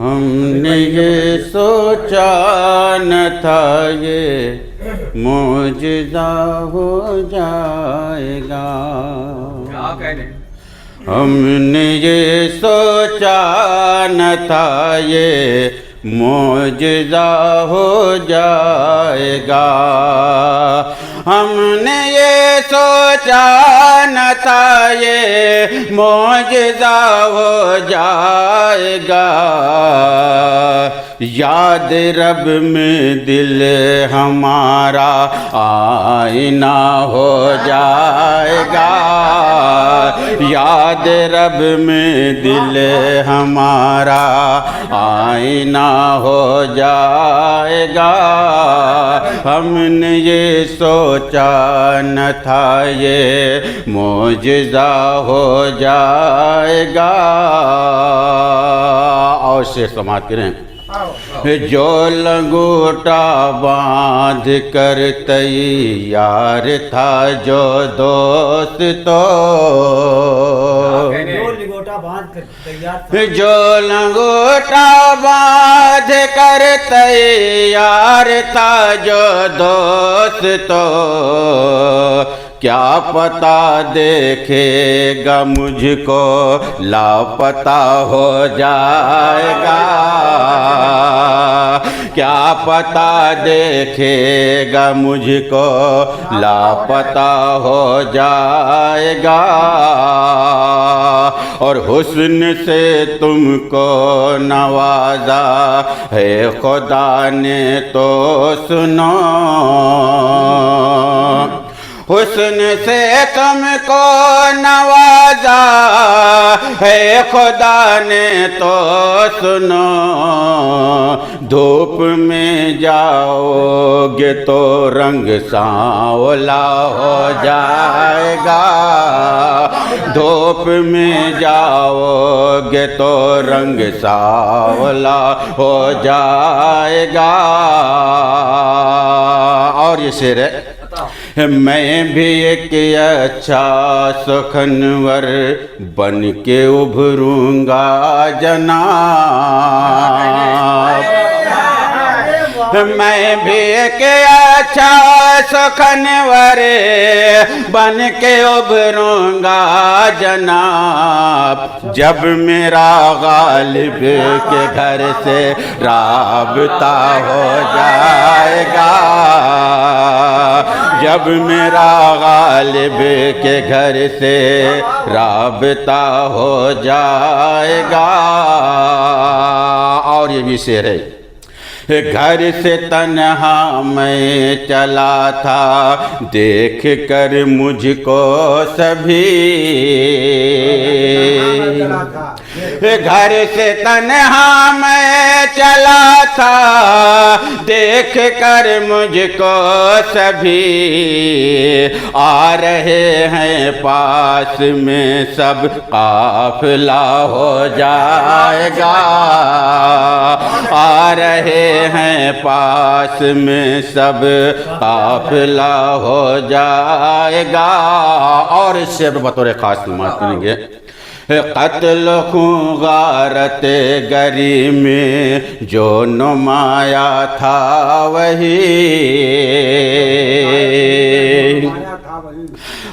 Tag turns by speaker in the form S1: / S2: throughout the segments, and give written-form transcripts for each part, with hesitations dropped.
S1: ہم نے یہ سوچا نہ تھا یہ معجزہ ہو جائے گا، ہم نے یہ سوچا نہ تھا یہ معجزہ ہو جائے گا، ہم نے یہ سوچا نہ تھا یہ معجزہ ہو جائے گا، یاد رب میں دل ہمارا آئینہ ہو جائے گا، یاد رب میں دل ہمارا آئینہ ہو جائے گا، ہم نے یہ سوچا نہ تھا یہ معجزہ ہو جائے گا۔ اور شیخ سماعت کریں، جو لنگوٹا باندھ کر تیار تھا جو دوست تو، جو لنگوٹا باندھ کر تیار تھا جو دوست تو، کیا پتہ دیکھے گا مجھ کو لاپتہ ہو جائے گا، کیا پتہ دیکھے گا مجھ کو لاپتہ ہو جائے گا، اور حسن سے تم کو نوازا ہے خدا نے تو سنو، حسن سے تم کو نوازا ہے خدا نے تو سنو، دھوپ میں جاؤ گے تو رنگ سانولا ہو جائے گا، دھوپ میں جاؤ گے تو رنگ سانولا ہو جائے گا۔ اور یہ شعر ہے، میں بھی ایک اچھا سخنور بن کے ابھروں گا جناب، میں بھی ایک اچھا سخنور بن کے ابھروں گا جناب، جب میرا غالب کے گھر سے رابطہ ہو جائے گا، جب میرا غالب کے گھر سے رابطہ ہو جائے گا۔ اور یہ بھی شعر ہے، گھر سے تنہا میں چلا تھا دیکھ کر مجھ کو سبھی، گھر سے تنہا میں چلا تھا دیکھ کر مجھ کو سبھی، آ رہے ہیں پاس میں سب قافلہ ہو جائے گا، آ رہے ہیں پاس میں سب قافلہ ہو جائے گا۔ اور اس سے بطور خاص سماعت کریں گے، قتل خوں غارت گری میں جو نمایاں تھا وہی،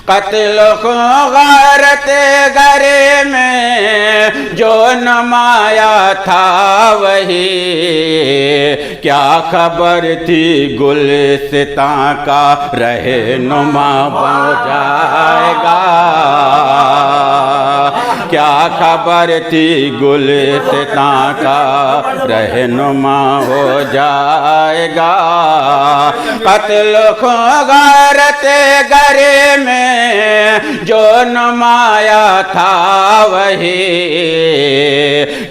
S1: قتل خوں غارت گری میں جو نمایاں تھا وہی، کیا خبر تھی گلستاں کا رہنما بن جائے گا، کیا خبر تھی گلستاں کا رہنما ہو جائے گا، قتل خوں غارت گری میں جو نمایاں تھا وہی،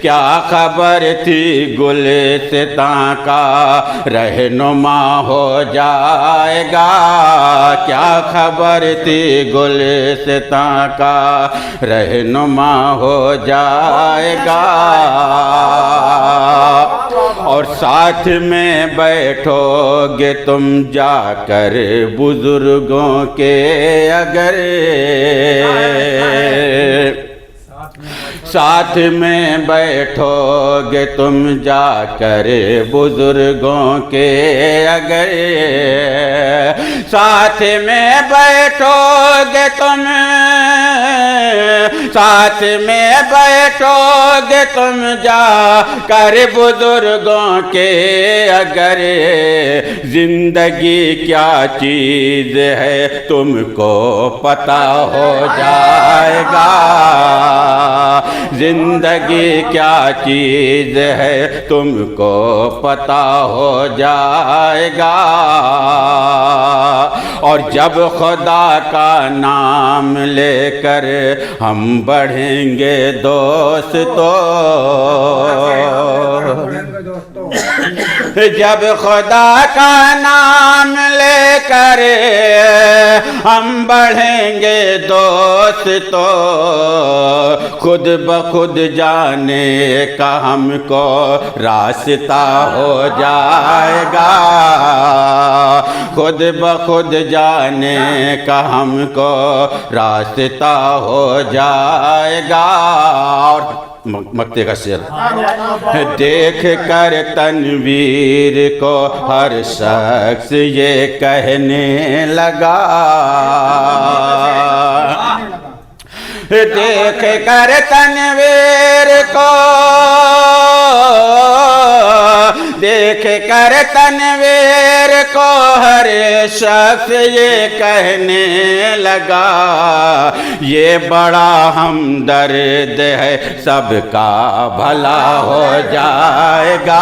S1: کیا خبر تھی گلستاں کا رہنما ہو جائے گا، کیا خبر تھی گلستاں کا رہنما ہو جائے گا، اور ساتھ میں بیٹھو گے تم جا کر بزرگوں کے اگر، ساتھ میں بیٹھو گے تم جا کر بزرگوں کے اگر ساتھ میں بیٹھو گے تم ساتھ میں بیٹھو گے تم جا کر بزرگوں کے اگر زندگی کیا چیز ہے تم کو پتہ ہو جائے گا زندگی کیا چیز ہے تم کو پتہ ہو جائے گا اور جب خدا کا نام لے کر ہم بڑھیں گے دوستو جب خدا کا نام لے کر ہم بڑھیں گے دوستو خود بخود جانے کا ہم کو راستہ ہو جائے گا خود بخود جانے کا ہم کو راستہ ہو جائے گا اور مکتے کا شعر دیکھ کر تنویر کو ہر شخص یہ کہنے لگا دیکھ کر تنویر کو دیکھ کر تنویر کو ہر شخص یہ کہنے لگا یہ بڑا ہمدرد ہے سب کا بھلا ہو جائے گا